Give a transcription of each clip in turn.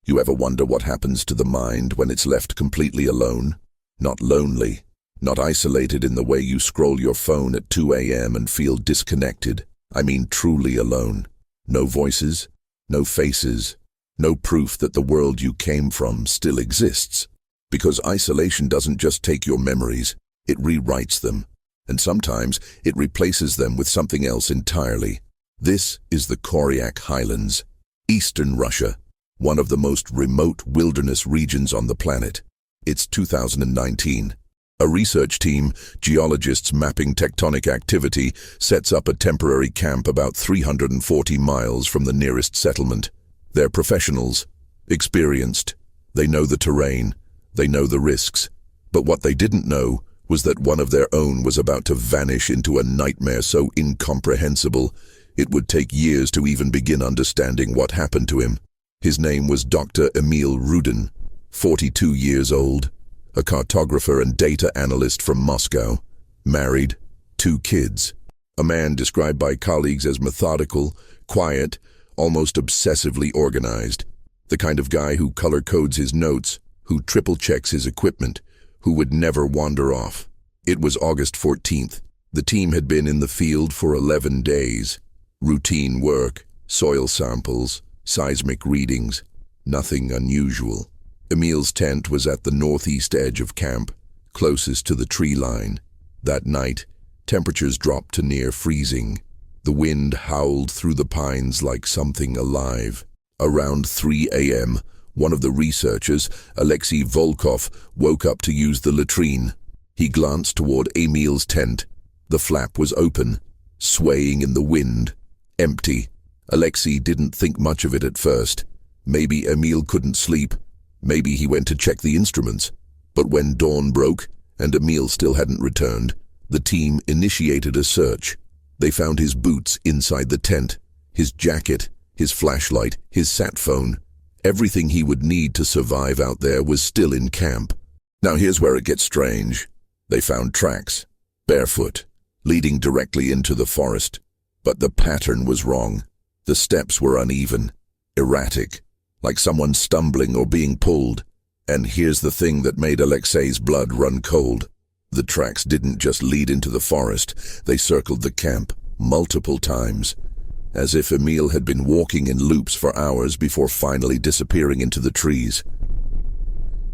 You ever wonder what happens to the mind when it's left completely alone? Not lonely, not isolated in the way you scroll your phone at 2 a.m. and feel disconnected. I mean truly alone. No voices, no faces, no proof that the world you came from still exists. Because isolation doesn't just take your memories, it rewrites them. And sometimes it replaces them with something else entirely. This is the Koryak Highlands, eastern Russia, one of the most remote wilderness regions on the planet. It's 2019. A research team, geologists mapping tectonic activity, sets up a temporary camp about 340 miles from the nearest settlement. They're professionals, experienced. They know the terrain, they know the risks. But what they didn't know was that one of their own was about to vanish into a nightmare so incomprehensible it would take years to even begin understanding what happened to him. His name was Dr. Emil Rudin, 42 years old, a cartographer and data analyst from Moscow, married, 2 kids. A man described by colleagues as methodical, quiet, almost obsessively organized. The kind of guy who color codes his notes, who triple checks his equipment, who would never wander off. It was August 14th. The team had been in the field for 11 days. Routine work, soil samples, seismic readings, nothing unusual. Emil's tent was at the northeast edge of camp, closest to the tree line. That night, temperatures dropped to near freezing. The wind howled through the pines like something alive. Around 3 a.m., one of the researchers, Alexei Volkov, woke up to use the latrine. He glanced toward Emil's tent. The flap was open, swaying in the wind. Empty. Alexei didn't think much of it at first. Maybe Emil couldn't sleep. Maybe he went to check the instruments. But when dawn broke, and Emil still hadn't returned, the team initiated a search. They found his boots inside the tent, his jacket, his flashlight, his sat phone. Everything he would need to survive out there was still in camp. Now here's where it gets strange. They found tracks, barefoot, leading directly into the forest. But the pattern was wrong. The steps were uneven, erratic, like someone stumbling or being pulled. And here's the thing that made Alexei's blood run cold. The tracks didn't just lead into the forest, they circled the camp multiple times, as if Emil had been walking in loops for hours before finally disappearing into the trees.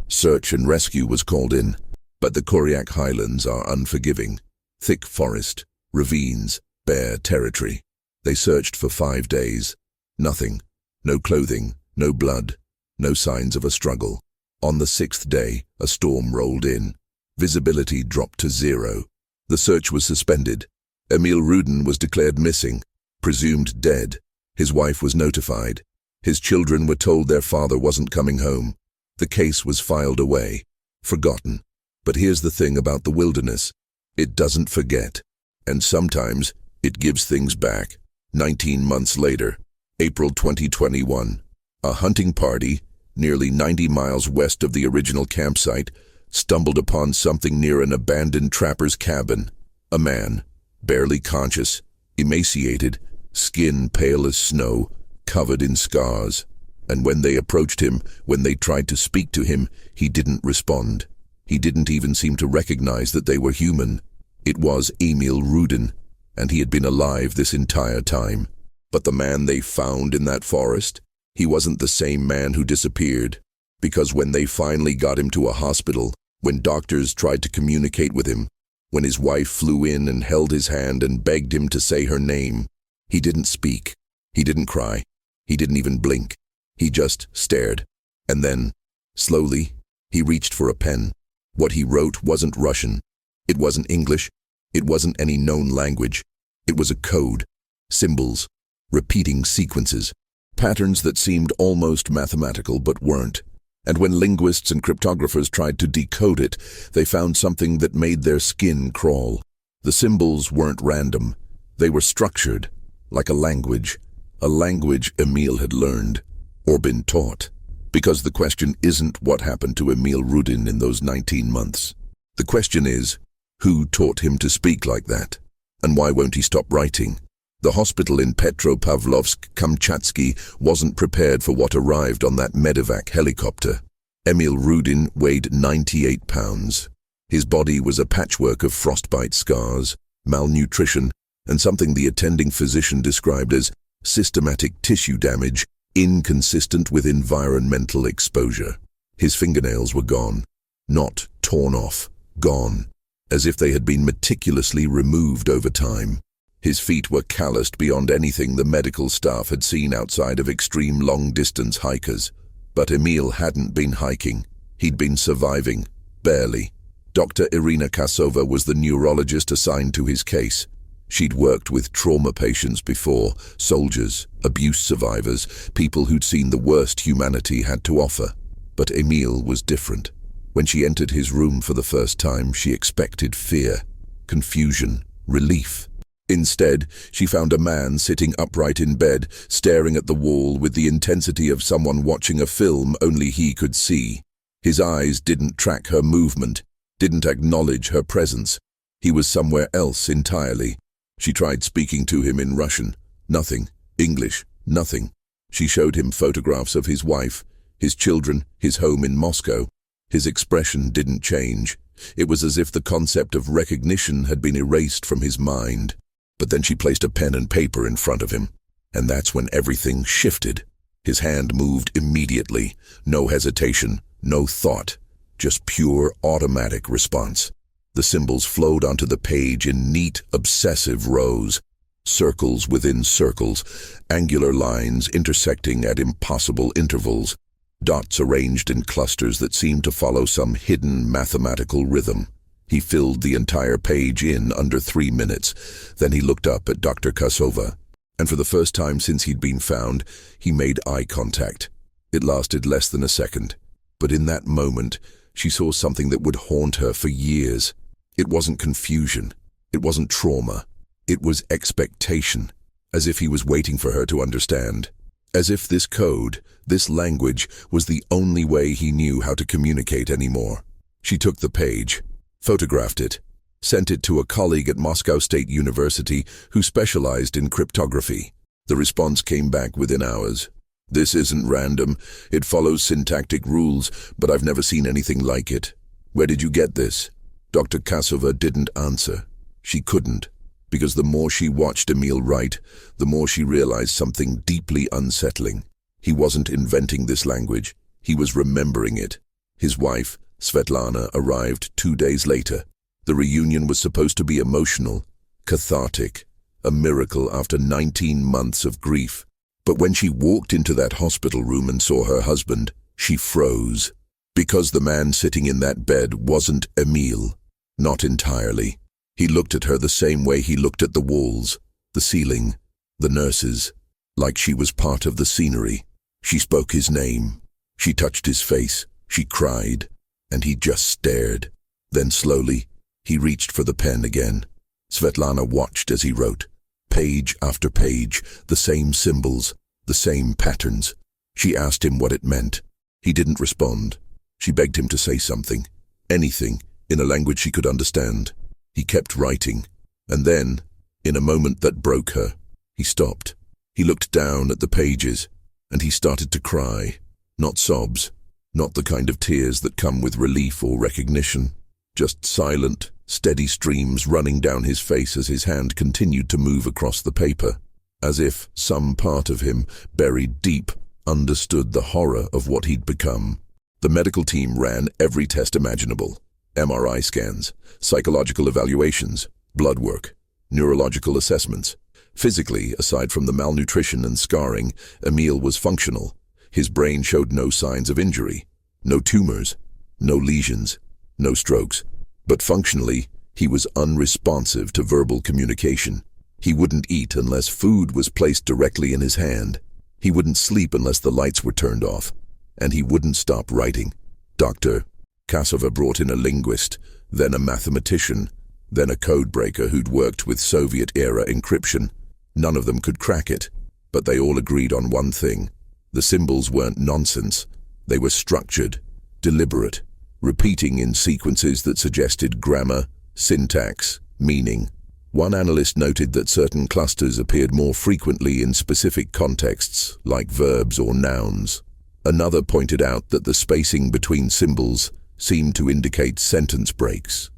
Search and rescue was called in, but the Koryak Highlands are unforgiving. Thick forest, ravines, bare territory. They searched for 5 days. Nothing. No clothing, no blood, no signs of a struggle. On the 6th day, a storm rolled in. Visibility dropped to 0. The search was suspended. Emil Rudin was declared missing, presumed dead. His wife was notified. His children were told their father wasn't coming home. The case was filed away, forgotten. But here's the thing about the wilderness. It doesn't forget. And sometimes it gives things back. 19 months later, April 2021, a hunting party, nearly 90 miles west of the original campsite, stumbled upon something near an abandoned trapper's cabin. A man, barely conscious, emaciated, skin pale as snow, covered in scars. And when they approached him, when they tried to speak to him, he didn't respond. He didn't even seem to recognize that they were human. It was Emil Rudin, and he had been alive this entire time. But the man they found in that forest, he wasn't the same man who disappeared. Because when they finally got him to a hospital, when doctors tried to communicate with him, when his wife flew in and held his hand and begged him to say her name, he didn't speak. He didn't cry. He didn't even blink. He just stared. And then, slowly, he reached for a pen. What he wrote wasn't Russian. It wasn't English. It wasn't any known language. It was a code. Symbols. Repeating sequences. Patterns that seemed almost mathematical but weren't. And when linguists and cryptographers tried to decode it, they found something that made their skin crawl. The symbols weren't random. They were structured, like a language Emil had learned, or been taught. Because the question isn't what happened to Emil Rudin in those 19 months. The question is, who taught him to speak like that? And why won't he stop writing? The hospital in Petropavlovsk-Kamchatsky wasn't prepared for what arrived on that medevac helicopter. Emil Rudin weighed 98 pounds. His body was a patchwork of frostbite scars, malnutrition, and something the attending physician described as systematic tissue damage inconsistent with environmental exposure. His fingernails were gone, not torn off, gone, as if they had been meticulously removed over time. His feet were calloused beyond anything the medical staff had seen outside of extreme long-distance hikers. But Emil hadn't been hiking. He'd been surviving, barely. Dr. Irina Kasova was the neurologist assigned to his case. She'd worked with trauma patients before, soldiers, abuse survivors, people who'd seen the worst humanity had to offer. But Emil was different. When she entered his room for the first time, she expected fear, confusion, relief. Instead, she found a man sitting upright in bed, staring at the wall with the intensity of someone watching a film only he could see. His eyes didn't track her movement, didn't acknowledge her presence. He was somewhere else entirely. She tried speaking to him in Russian. Nothing. English. Nothing. She showed him photographs of his wife, his children, his home in Moscow. His expression didn't change. It was as if the concept of recognition had been erased from his mind. But then she placed a pen and paper in front of him, and that's when everything shifted. His hand moved immediately. No hesitation, no thought, just pure automatic response. The symbols flowed onto the page in neat, obsessive rows, circles within circles, angular lines intersecting at impossible intervals, dots arranged in clusters that seemed to follow some hidden mathematical rhythm. He filled the entire page in under 3 minutes. Then he looked up at Dr. Kasova, and for the first time since he'd been found, he made eye contact. It lasted less than a second, but in that moment, she saw something that would haunt her for years. It wasn't confusion. It wasn't trauma. It was expectation, as if he was waiting for her to understand. As if this code, this language, was the only way he knew how to communicate anymore. She took the page, photographed it, sent it to a colleague at Moscow State University who specialized in cryptography. The response came back within hours. "This isn't random. It follows syntactic rules, but I've never seen anything like it. Where did you get this?" Dr. Kasova didn't answer. She couldn't, because the more she watched Emil write, the more she realized something deeply unsettling. He wasn't inventing this language. He was remembering it. His wife, Svetlana, arrived 2 days later. The reunion was supposed to be emotional, cathartic, a miracle after 19 months of grief. But when she walked into that hospital room and saw her husband, she froze. Because the man sitting in that bed wasn't Emil. Not entirely. He looked at her the same way he looked at the walls, the ceiling, the nurses, like she was part of the scenery. She spoke his name. She touched his face. She cried. And he just stared. Then slowly, he reached for the pen again. Svetlana watched as he wrote. Page after page, the same symbols, the same patterns. She asked him what it meant. He didn't respond. She begged him to say something, anything, in a language she could understand. He kept writing, and then, in a moment that broke her, he stopped. He looked down at the pages, and he started to cry. Not sobs, not the kind of tears that come with relief or recognition, just silent, steady streams running down his face as his hand continued to move across the paper, as if some part of him, buried deep, understood the horror of what he'd become. The medical team ran every test imaginable. MRI scans, psychological evaluations, blood work, neurological assessments. Physically, aside from the malnutrition and scarring, Emil was functional. His brain showed no signs of injury, no tumors, no lesions, no strokes. But functionally, he was unresponsive to verbal communication. He wouldn't eat unless food was placed directly in his hand. He wouldn't sleep unless the lights were turned off. And he wouldn't stop writing. Dr. Kasova brought in a linguist, then a mathematician, then a codebreaker who'd worked with Soviet-era encryption. None of them could crack it, but they all agreed on one thing. The symbols weren't nonsense. They were structured, deliberate, repeating in sequences that suggested grammar, syntax, meaning. One analyst noted that certain clusters appeared more frequently in specific contexts, like verbs or nouns. Another pointed out that the spacing between symbols seemed to indicate sentence breaks.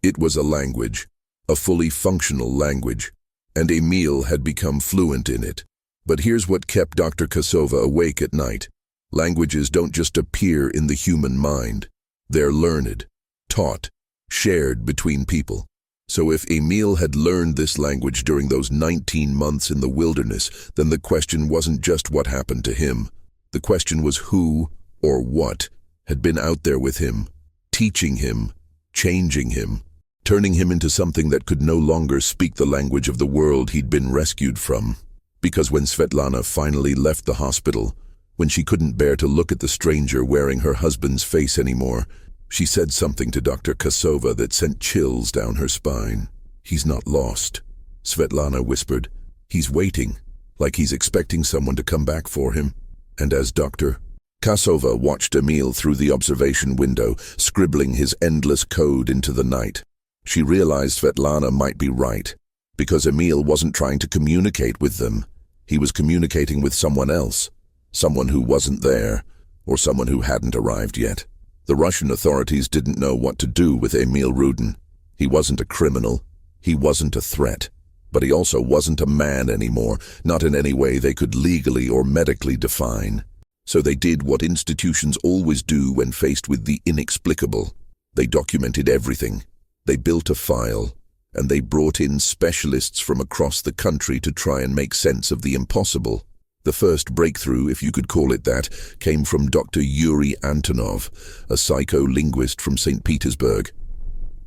It was a language, a fully functional language, and Emil had become fluent in it. But here's what kept Dr. Kasova awake at night. Languages don't just appear in the human mind. They're learned, taught, shared between people. So if Emil had learned this language during those 19 months in the wilderness, then the question wasn't just what happened to him. The question was who, or what, had been out there with him, teaching him, changing him, turning him into something that could no longer speak the language of the world he'd been rescued from. Because when Svetlana finally left the hospital, when she couldn't bear to look at the stranger wearing her husband's face anymore, she said something to Dr. Kasova that sent chills down her spine. "He's not lost," Svetlana whispered. "He's waiting, like he's expecting someone to come back for him." And as Dr. Kasova watched Emil through the observation window, scribbling his endless code into the night, she realized Svetlana might be right, because Emil wasn't trying to communicate with them. He was communicating with someone else, someone who wasn't there, or someone who hadn't arrived yet. The Russian authorities didn't know what to do with Emil Rudin. He wasn't a criminal, he wasn't a threat, but he also wasn't a man anymore, not in any way they could legally or medically define. So they did what institutions always do when faced with the inexplicable. They documented everything. They built a file, and they brought in specialists from across the country to try and make sense of the impossible. The first breakthrough, if you could call it that, came from Dr. Yuri Antonov, a psycholinguist from St. Petersburg.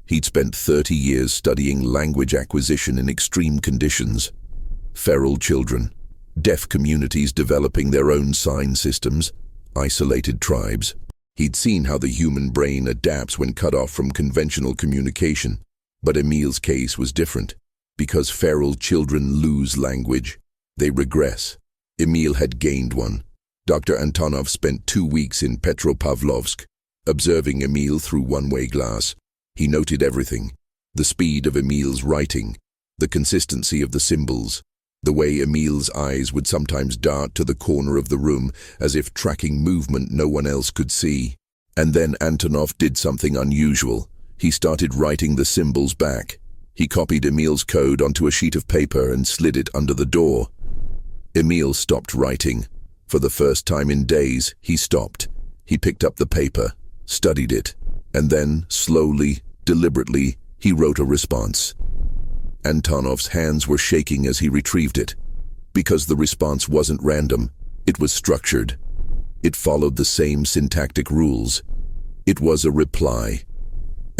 He'd spent 30 years studying language acquisition in extreme conditions. Feral children, deaf communities developing their own sign systems, isolated tribes. He'd seen how the human brain adapts when cut off from conventional communication. But Emil's case was different. Because feral children lose language, they regress. Emil had gained one. Dr. Antonov spent 2 weeks in Petropavlovsk, observing Emil through one-way glass. He noted everything: the speed of Emil's writing, the consistency of the symbols, the way Emil's eyes would sometimes dart to the corner of the room as if tracking movement no one else could see. And then Antonov did something unusual. He started writing the symbols back. He copied Emil's code onto a sheet of paper and slid it under the door. Emil stopped writing. For the first time in days, he stopped. He picked up the paper, studied it, and then, slowly, deliberately, he wrote a response. Antonov's hands were shaking as he retrieved it. Because the response wasn't random, it was structured. It followed the same syntactic rules. It was a reply.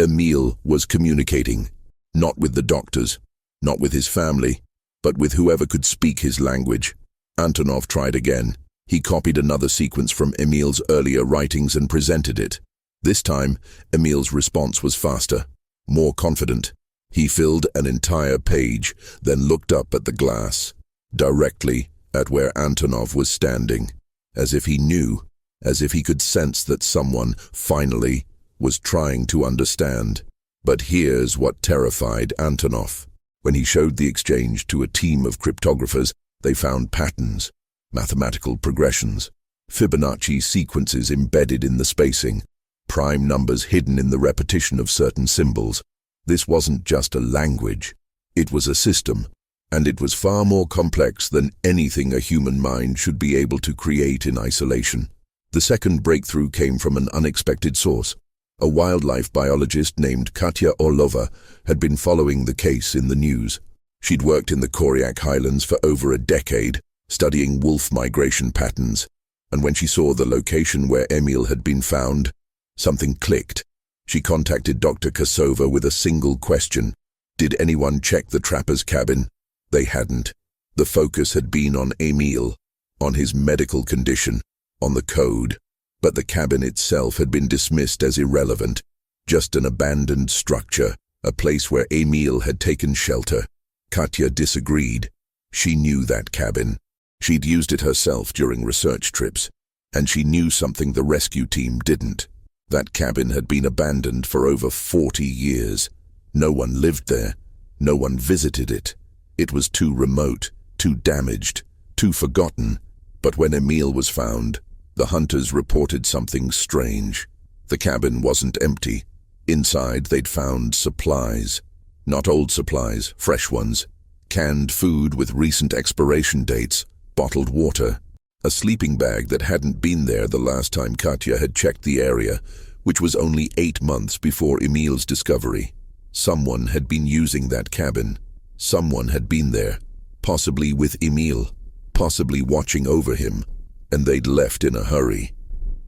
Emil was communicating, not with the doctors, not with his family, but with whoever could speak his language. Antonov tried again. He copied another sequence from Emil's earlier writings and presented it. This time, Emil's response was faster, more confident. He filled an entire page, then looked up at the glass, directly at where Antonov was standing, as if he knew, as if he could sense that someone, finally, was trying to understand. But here's what terrified Antonov. When he showed the exchange to a team of cryptographers, they found patterns, mathematical progressions, Fibonacci sequences embedded in the spacing, prime numbers hidden in the repetition of certain symbols. This wasn't just a language, it was a system, and it was far more complex than anything a human mind should be able to create in isolation. The second breakthrough came from an unexpected source. A wildlife biologist named Katya Orlova had been following the case in the news. She'd worked in the Koryak Highlands for over a decade, studying wolf migration patterns, and when she saw the location where Emil had been found, something clicked. She contacted Dr. Kasova with a single question. Did anyone check the trapper's cabin? They hadn't. The focus had been on Emil, on his medical condition, on the code. But the cabin itself had been dismissed as irrelevant, just an abandoned structure, a place where Emil had taken shelter. Katya disagreed. She knew that cabin. She'd used it herself during research trips, and she knew something the rescue team didn't. That cabin had been abandoned for over 40 years. No one lived there. No one visited it. It was too remote, too damaged, too forgotten. But when Emil was found, the hunters reported something strange. The cabin wasn't empty. Inside, they'd found supplies. Not old supplies, fresh ones. Canned food with recent expiration dates, bottled water. A sleeping bag that hadn't been there the last time Katya had checked the area, which was only 8 months before Emil's discovery. Someone had been using that cabin. Someone had been there, possibly with Emil, possibly watching over him, and they'd left in a hurry.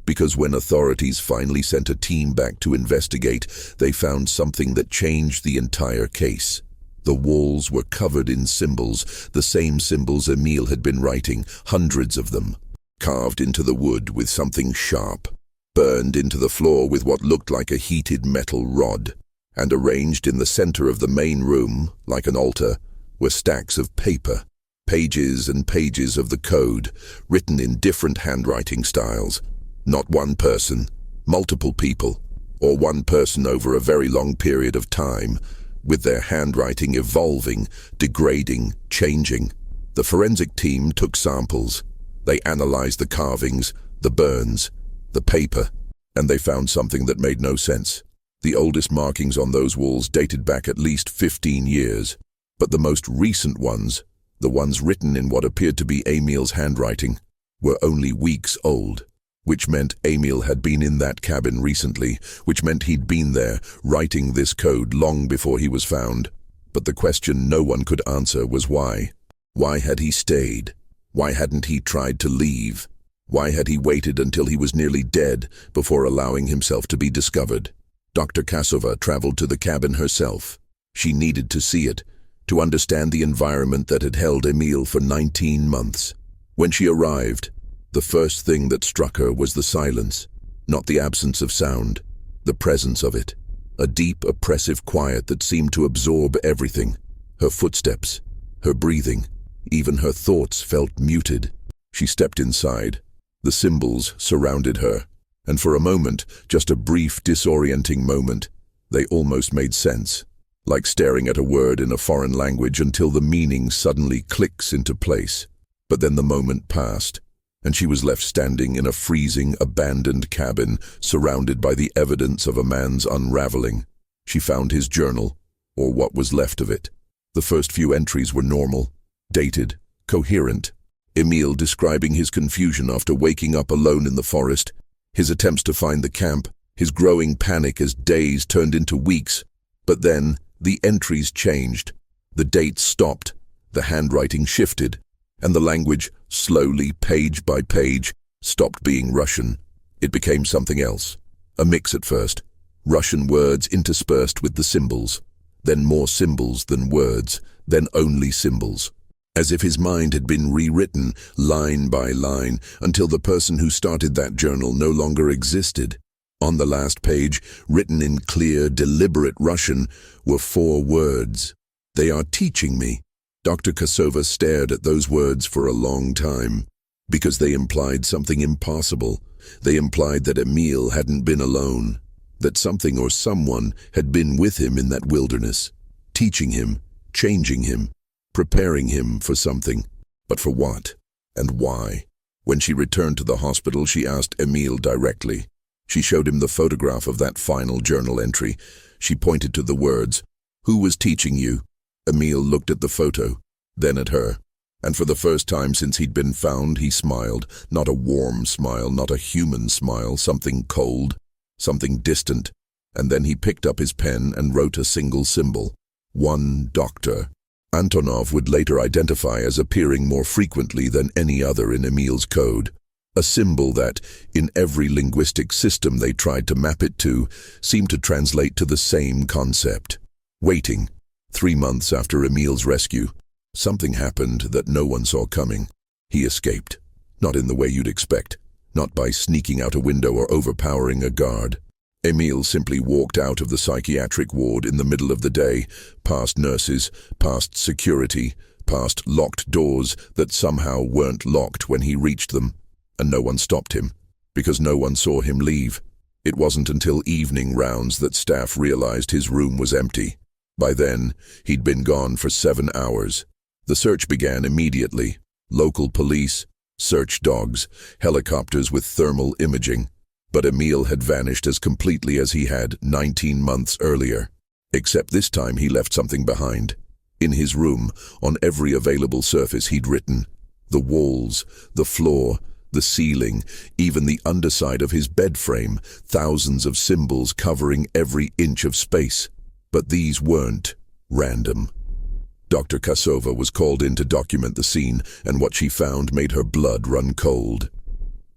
Because when authorities finally sent a team back to investigate, they found something that changed the entire case. The walls were covered in symbols, the same symbols Emil had been writing, hundreds of them, carved into the wood with something sharp, burned into the floor with what looked like a heated metal rod, and arranged in the center of the main room, like an altar, were stacks of paper, pages and pages of the code, written in different handwriting styles. Not one person, multiple people, or one person over a very long period of time, with their handwriting evolving, degrading, changing. The forensic team took samples. They analyzed the carvings, the burns, the paper, and they found something that made no sense. The oldest markings on those walls dated back at least 15 years, but the most recent ones, the ones written in what appeared to be Emil's handwriting, were only weeks old. Which meant Emil had been in that cabin recently, which meant he'd been there, writing this code long before he was found. But the question no one could answer was why. Why had he stayed? Why hadn't he tried to leave? Why had he waited until he was nearly dead before allowing himself to be discovered? Dr. Kasova traveled to the cabin herself. She needed to see it, to understand the environment that had held Emil for 19 months. When she arrived, the first thing that struck her was the silence, not the absence of sound, the presence of it. A deep, oppressive quiet that seemed to absorb everything. Her footsteps, her breathing, even her thoughts felt muted. She stepped inside. The symbols surrounded her, and for a moment, just a brief, disorienting moment, they almost made sense, like staring at a word in a foreign language until the meaning suddenly clicks into place. But then the moment passed, and she was left standing in a freezing, abandoned cabin, surrounded by the evidence of a man's unraveling. She found his journal, or what was left of it. The first few entries were normal, dated, coherent. Emil describing his confusion after waking up alone in the forest, his attempts to find the camp, his growing panic as days turned into weeks. But then, the entries changed. The dates stopped, the handwriting shifted, and the language, slowly, page by page, stopped being Russian. It became something else. A mix at first. Russian words interspersed with the symbols. Then more symbols than words. Then only symbols. As if his mind had been rewritten, line by line, until the person who started that journal no longer existed. On the last page, written in clear, deliberate Russian, were 4 words. "They are teaching me." Dr. Kasova stared at those words for a long time, because they implied something impossible. They implied that Emil hadn't been alone, that something or someone had been with him in that wilderness, teaching him, changing him, preparing him for something. But for what? And why? When she returned to the hospital, she asked Emil directly. She showed him the photograph of that final journal entry. She pointed to the words, "Who was teaching you?" Emil looked at the photo, then at her, and for the first time since he'd been found, he smiled. Not a warm smile, not a human smile, something cold, something distant. And then he picked up his pen and wrote a single symbol. One doctor. Antonov would later identify as appearing more frequently than any other in Emil's code. A symbol that, in every linguistic system they tried to map it to, seemed to translate to the same concept. Waiting. 3 months after Emil's rescue, something happened that no one saw coming. He escaped. Not in the way you'd expect. Not by sneaking out a window or overpowering a guard. Emil simply walked out of the psychiatric ward in the middle of the day, past nurses, past security, past locked doors that somehow weren't locked when he reached them. And no one stopped him, because no one saw him leave. It wasn't until evening rounds that staff realized his room was empty. By then, he'd been gone for 7 hours. The search began immediately. Local police, search dogs, helicopters with thermal imaging. But Emil had vanished as completely as he had 19 months earlier. Except this time he left something behind. In his room, on every available surface he'd written. The walls, the floor, the ceiling, even the underside of his bed frame, thousands of symbols covering every inch of space. But these weren't random. Dr. Kasova was called in to document the scene, and what she found made her blood run cold.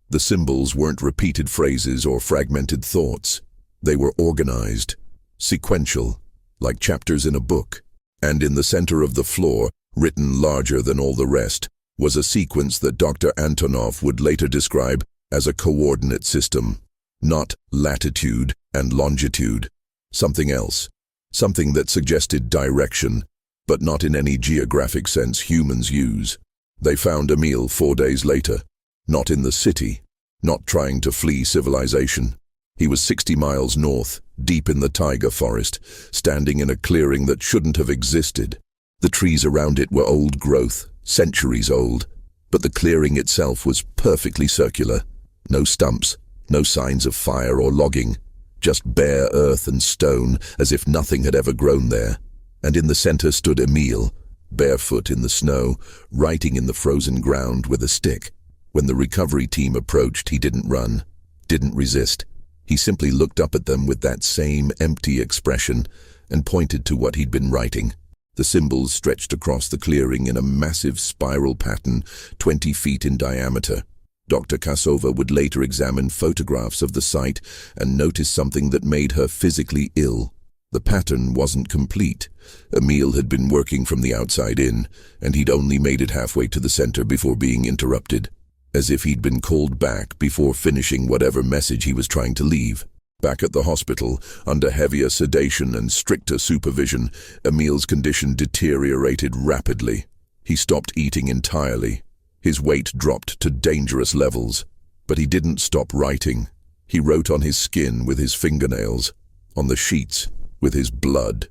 The symbols weren't repeated phrases or fragmented thoughts. They were organized, sequential, like chapters in a book. And in the center of the floor, written larger than all the rest, was a sequence that Dr. Antonov would later describe as a coordinate system. Not latitude and longitude. Something else. Something that suggested direction, but not in any geographic sense humans use. They found Emil 4 days later. Not in the city, not trying to flee civilization. He was 60 miles north, deep in the taiga forest, standing in a clearing that shouldn't have existed. The trees around it were old growth, centuries old, but the clearing itself was perfectly circular. No stumps, no signs of fire or logging, just bare earth and stone, as if nothing had ever grown there. And in the center stood Emil, barefoot in the snow, writing in the frozen ground with a stick. When the recovery team approached, he didn't run, didn't resist. He simply looked up at them with that same empty expression and pointed to what he'd been writing. The symbols stretched across the clearing in a massive spiral pattern, 20 feet in diameter. Dr. Kasova would later examine photographs of the site and notice something that made her physically ill. The pattern wasn't complete. Emil had been working from the outside in, and he'd only made it halfway to the center before being interrupted, as if he'd been called back before finishing whatever message he was trying to leave. Back at the hospital, under heavier sedation and stricter supervision, Emil's condition deteriorated rapidly. He stopped eating entirely. His weight dropped to dangerous levels. But he didn't stop writing. He wrote on his skin with his fingernails, on the sheets with his blood.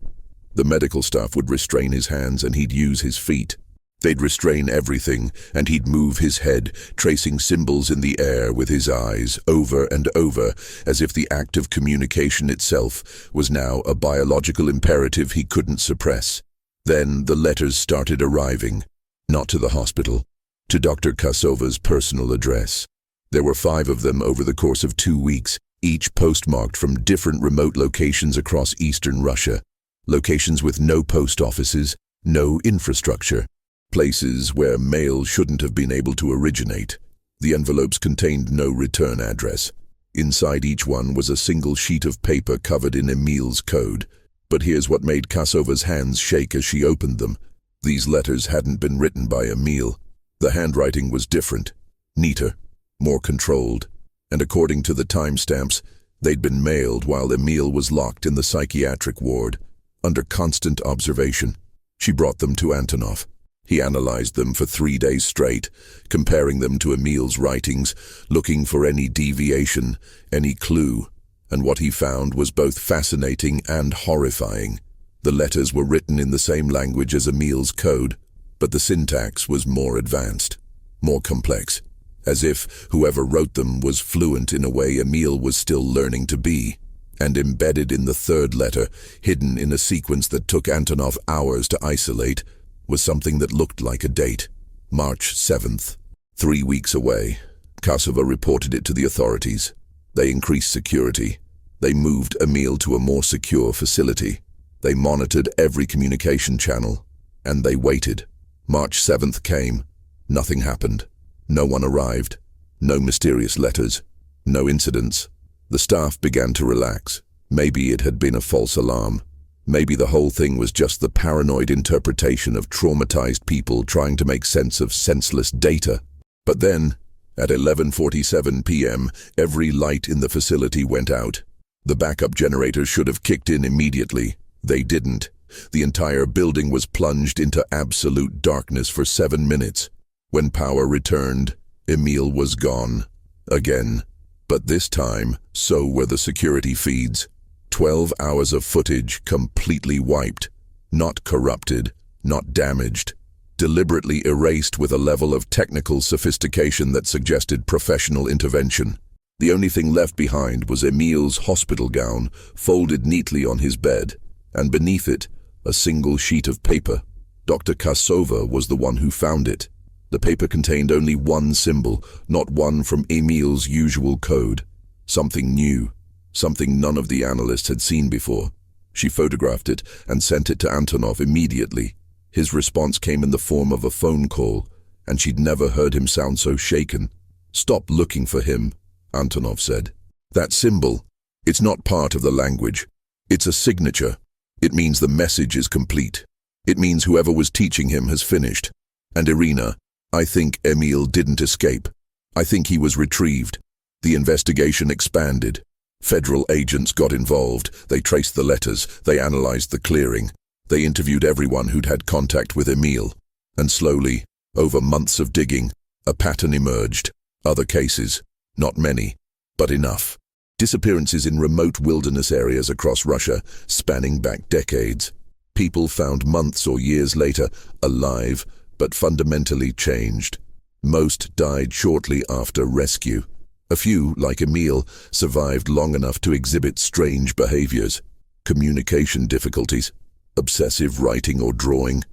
The medical staff would restrain his hands and he'd use his feet. They'd restrain everything, and he'd move his head, tracing symbols in the air with his eyes, over and over, as if the act of communication itself was now a biological imperative he couldn't suppress. Then the letters started arriving, not to the hospital, to Dr. Kasova's personal address. There were 5 of them over the course of 2 weeks, each postmarked from different remote locations across eastern Russia. Locations with no post offices, no infrastructure. Places where mail shouldn't have been able to originate. The envelopes contained no return address. Inside each one was a single sheet of paper covered in Emil's code. But here's what made Kasova's hands shake as she opened them. These letters hadn't been written by Emil. The handwriting was different, neater, more controlled, and according to the timestamps, they'd been mailed while Emil was locked in the psychiatric ward, under constant observation. She brought them to Antonov. He analyzed them for 3 days straight, comparing them to Emil's writings, looking for any deviation, any clue, and what he found was both fascinating and horrifying. The letters were written in the same language as Emil's code, but the syntax was more advanced, more complex, as if whoever wrote them was fluent in a way Emil was still learning to be. And embedded in the 3rd letter, hidden in a sequence that took Antonov hours to isolate, was something that looked like a date. March 7th. 3 weeks away. Kasova reported it to the authorities. They increased security. They moved Emil to a more secure facility. They monitored every communication channel. And they waited. March 7th came. Nothing happened. No one arrived. No mysterious letters. No incidents. The staff began to relax. Maybe it had been a false alarm. Maybe the whole thing was just the paranoid interpretation of traumatized people trying to make sense of senseless data. But then, at 11:47 p.m., every light in the facility went out. The backup generators should have kicked in immediately. They didn't. The entire building was plunged into absolute darkness for 7 minutes. When power returned, Emil was gone. Again. But this time, so were the security feeds. 12 hours of footage completely wiped. Not corrupted, not damaged, deliberately erased with a level of technical sophistication that suggested professional intervention. The only thing left behind was Emil's hospital gown, folded neatly on his bed, and beneath it, a single sheet of paper. Dr. Kasova was the one who found it. The paper contained only one symbol, not one from Emil's usual code. Something new, something none of the analysts had seen before. She photographed it and sent it to Antonov immediately. His response came in the form of a phone call, and she'd never heard him sound so shaken. "Stop looking for him," Antonov said. "That symbol, it's not part of the language. It's a signature. It means the message is complete. It means whoever was teaching him has finished. And Irina, I think Emil didn't escape. I think he was retrieved. The investigation expanded. Federal agents got involved. They traced the letters. They analyzed the clearing. They interviewed everyone who'd had contact with Emil. And slowly, over months of digging, a pattern emerged. Other cases. Not many, but enough. Disappearances in remote wilderness areas across Russia, spanning back decades. People found months or years later, alive, but fundamentally changed. Most died shortly after rescue. A few, like Emil, survived long enough to exhibit strange behaviors, communication difficulties, obsessive writing or drawing,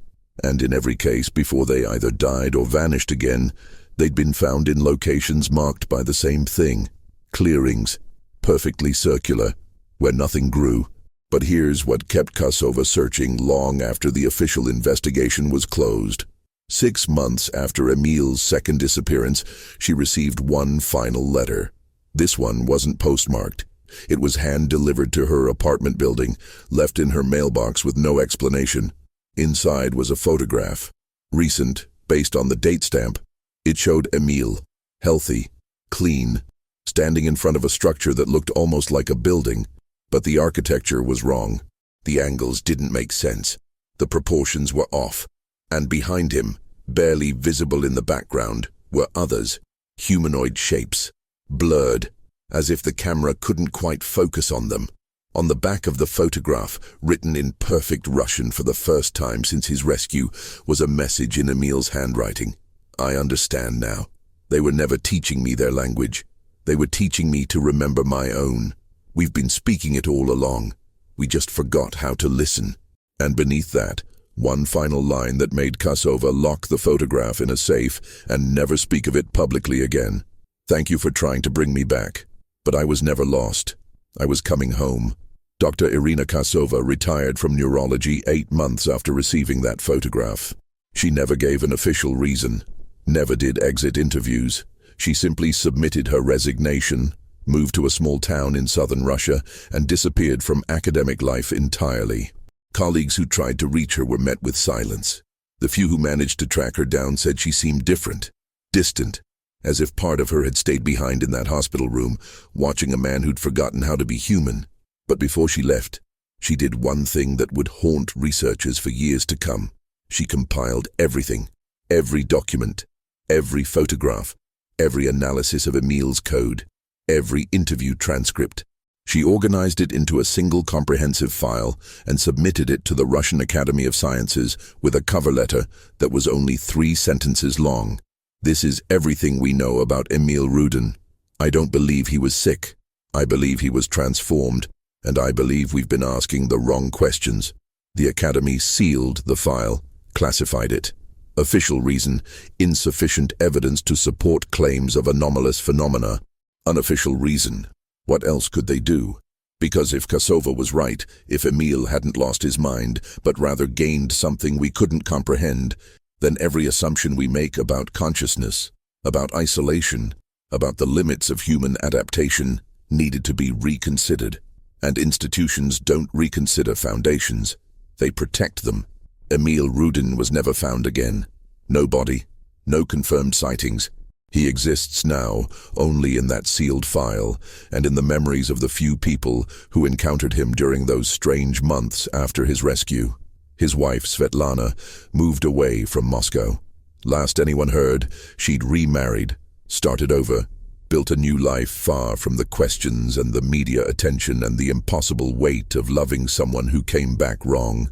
and in every case, before they either died or vanished again, they'd been found in locations marked by the same thing: clearings, perfectly circular, where nothing grew. But here's what kept Kasova searching long after the official investigation was closed. 6 months after Emil's second disappearance, she received one final letter. This one wasn't postmarked. It was hand-delivered to her apartment building, left in her mailbox with no explanation. Inside was a photograph. Recent, based on the date stamp. It showed Emil, healthy, clean, standing in front of a structure that looked almost like a building. But the architecture was wrong. The angles didn't make sense. The proportions were off. And behind him, barely visible in the background, were others, humanoid shapes, blurred, as if the camera couldn't quite focus on them. On the back of the photograph, written in perfect Russian for the first time since his rescue, was a message in Emil's handwriting. "I understand now. They were never teaching me their language. They were teaching me to remember my own. We've been speaking it all along. We just forgot how to listen." And beneath that, one final line that made Kasova lock the photograph in a safe and never speak of it publicly again. "Thank you for trying to bring me back. But I was never lost. I was coming home." Dr. Irina Kasova retired from neurology 8 months after receiving that photograph. She never gave an official reason, never did exit interviews. She simply submitted her resignation, moved to a small town in southern Russia, and disappeared from academic life entirely. Colleagues who tried to reach her were met with silence. The few who managed to track her down said she seemed different, distant, as if part of her had stayed behind in that hospital room, watching a man who'd forgotten how to be human. But before she left, she did one thing that would haunt researchers for years to come. She compiled everything, every document, every photograph, every analysis of Emil's code, every interview transcript. She organized it into a single comprehensive file and submitted it to the Russian Academy of Sciences with a cover letter that was only 3 sentences long. "This is everything we know about Emil Rudin. I don't believe he was sick. I believe he was transformed, and I believe we've been asking the wrong questions." The Academy sealed the file, classified it. Official reason: insufficient evidence to support claims of anomalous phenomena. Unofficial reason: what else could they do? Because if Kasova was right, if Emil hadn't lost his mind, but rather gained something we couldn't comprehend, then every assumption we make about consciousness, about isolation, about the limits of human adaptation, needed to be reconsidered. And institutions don't reconsider foundations. They protect them. Emil Rudin was never found again. No body, no confirmed sightings. He exists now only in that sealed file and in the memories of the few people who encountered him during those strange months after his rescue. His wife, Svetlana, moved away from Moscow. Last anyone heard, she'd remarried, started over, built a new life far from the questions and the media attention and the impossible weight of loving someone who came back wrong.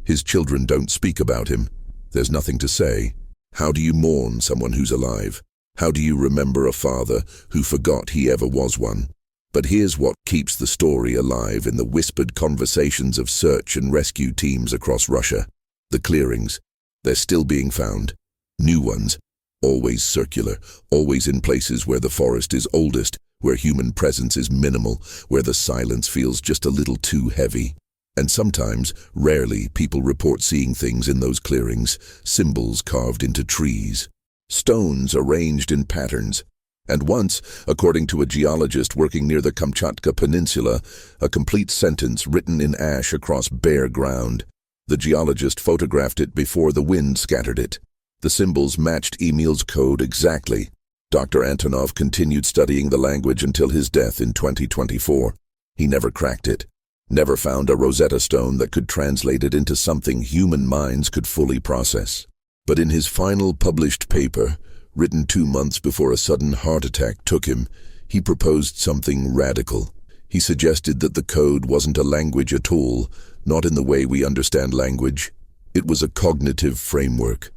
His children don't speak about him. There's nothing to say. How do you mourn someone who's alive? How do you remember a father who forgot he ever was one? But here's what keeps the story alive in the whispered conversations of search and rescue teams across Russia. The clearings. They're still being found. New ones. Always circular. Always in places where the forest is oldest, where human presence is minimal, where the silence feels just a little too heavy. And sometimes, rarely, people report seeing things in those clearings, symbols carved into trees, stones arranged in patterns. And once, according to a geologist working near the Kamchatka Peninsula, a complete sentence written in ash across bare ground. The geologist photographed it before the wind scattered it. The symbols matched Emil's code exactly. Dr. Antonov continued studying the language until his death in 2024. He never cracked it. Never found a Rosetta Stone that could translate it into something human minds could fully process. But in his final published paper, written 2 months before a sudden heart attack took him, he proposed something radical. He suggested that the code wasn't a language at all, not in the way we understand language. It was a cognitive framework,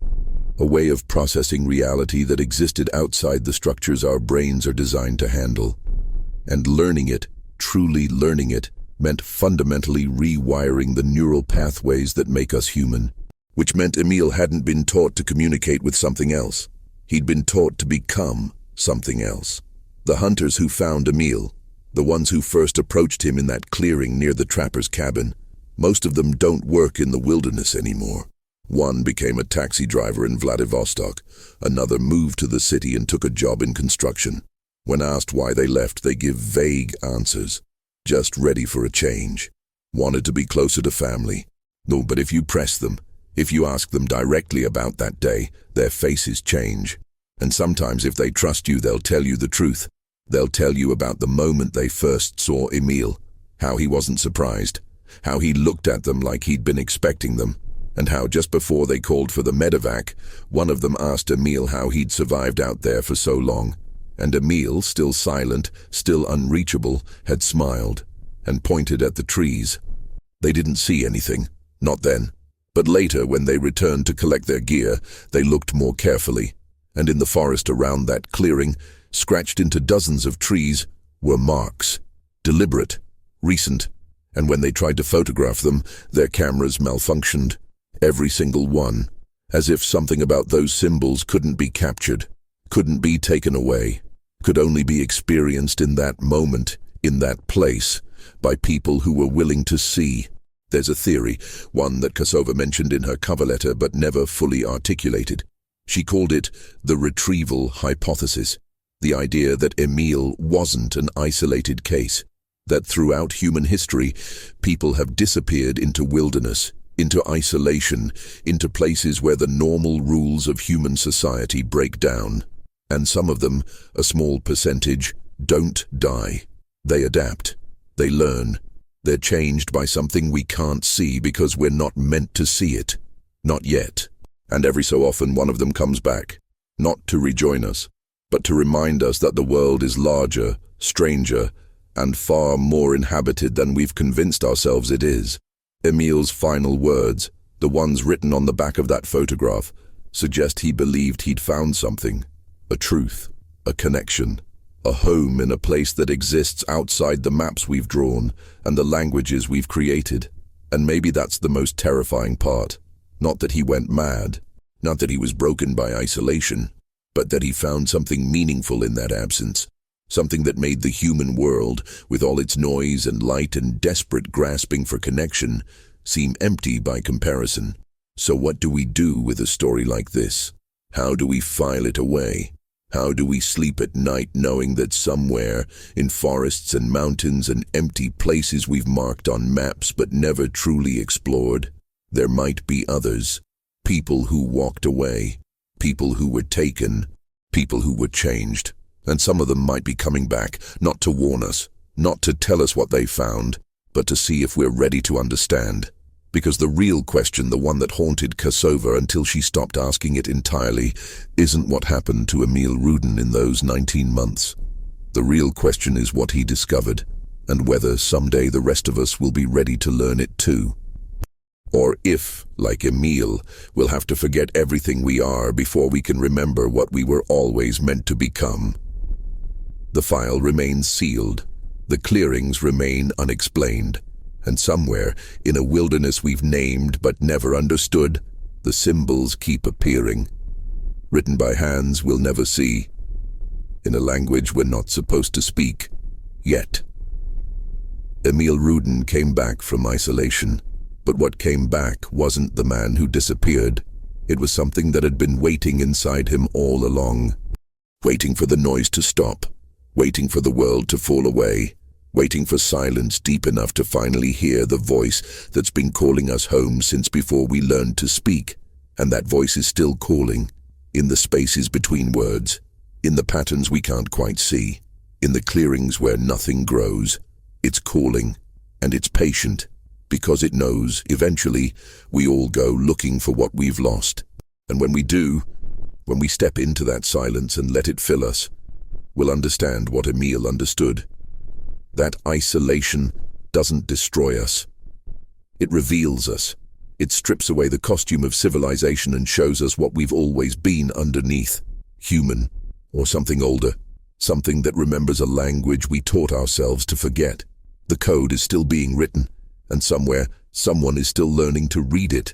a way of processing reality that existed outside the structures our brains are designed to handle. And learning it, truly learning it, meant fundamentally rewiring the neural pathways that make us human. Which meant Emil hadn't been taught to communicate with something else. He'd been taught to become something else. The hunters who found Emil, the ones who first approached him in that clearing near the trapper's cabin, most of them don't work in the wilderness anymore. One became a taxi driver in Vladivostok. Another moved to the city and took a job in construction. When asked why they left, they give vague answers. Just ready for a change. Wanted to be closer to family. No, but if you press them, if you ask them directly about that day, their faces change. And sometimes if they trust you, they'll tell you the truth. They'll tell you about the moment they first saw Emil, how he wasn't surprised, how he looked at them like he'd been expecting them, and how just before they called for the medevac, one of them asked Emil how he'd survived out there for so long. And Emil, still silent, still unreachable, had smiled and pointed at the trees. They didn't see anything, not then. But later, when they returned to collect their gear, they looked more carefully, and in the forest around that clearing, scratched into dozens of trees, were marks. Deliberate, recent, and when they tried to photograph them, their cameras malfunctioned. Every single one, as if something about those symbols couldn't be captured, couldn't be taken away, could only be experienced in that moment, in that place, by people who were willing to see. There's a theory, one that Kosova mentioned in her cover letter but never fully articulated. She called it the retrieval hypothesis, the idea that Emil wasn't an isolated case, that throughout human history, people have disappeared into wilderness, into isolation, into places where the normal rules of human society break down. And some of them, a small percentage, don't die. They adapt. They learn. They're changed by something we can't see because we're not meant to see it. Not yet. And every so often one of them comes back, not to rejoin us, but to remind us that the world is larger, stranger, and far more inhabited than we've convinced ourselves it is. Emil's final words, the ones written on the back of that photograph, suggest he believed he'd found something, a truth, a connection, a home in a place that exists outside the maps we've drawn and the languages we've created. And maybe that's the most terrifying part. Not that he went mad, not that he was broken by isolation, but that he found something meaningful in that absence, something that made the human world, with all its noise and light and desperate grasping for connection, seem empty by comparison. So what do we do with a story like this? How do we file it away? How do we sleep at night knowing that somewhere, in forests and mountains and empty places we've marked on maps but never truly explored, there might be others, people who walked away, people who were taken, people who were changed, and some of them might be coming back, not to warn us, not to tell us what they found, but to see if we're ready to understand. Because the real question, the one that haunted Kosova until she stopped asking it entirely, isn't what happened to Emil Rudin in those 19 months. The real question is what he discovered, and whether someday the rest of us will be ready to learn it too. Or if, like Emile, we'll have to forget everything we are before we can remember what we were always meant to become. The file remains sealed, the clearings remain unexplained, and somewhere, in a wilderness we've named but never understood, the symbols keep appearing. Written by hands we'll never see, in a language we're not supposed to speak, yet. Emile Rudin came back from isolation, but what came back wasn't the man who disappeared. It was something that had been waiting inside him all along. Waiting for the noise to stop, waiting for the world to fall away, waiting for silence deep enough to finally hear the voice that's been calling us home since before we learned to speak. And that voice is still calling, in the spaces between words, in the patterns we can't quite see, in the clearings where nothing grows. It's calling, and it's patient, because it knows, eventually, we all go looking for what we've lost. And when we do, when we step into that silence and let it fill us, we'll understand what Emile understood. That isolation doesn't destroy us. It reveals us. It strips away the costume of civilization and shows us what we've always been underneath. Human, or something older. Something that remembers a language we taught ourselves to forget. The code is still being written, and somewhere, someone is still learning to read it.